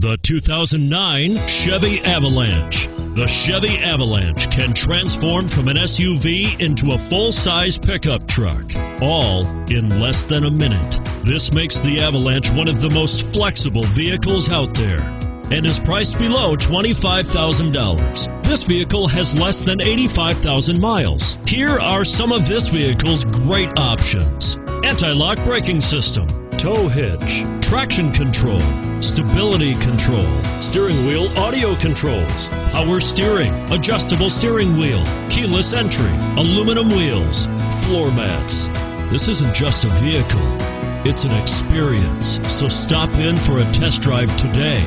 The 2009 Chevy Avalanche. The Chevy Avalanche can transform from an SUV into a full-size pickup truck, all in less than a minute. This makes the Avalanche one of the most flexible vehicles out there and is priced below $25,000. This vehicle has less than 85,000 miles. Here are some of this vehicle's great options: anti-lock braking system, tow hitch, traction control, stability control, steering wheel audio controls, power steering, adjustable steering wheel, keyless entry, aluminum wheels, floor mats. This isn't just a vehicle, it's an experience. So stop in for a test drive today.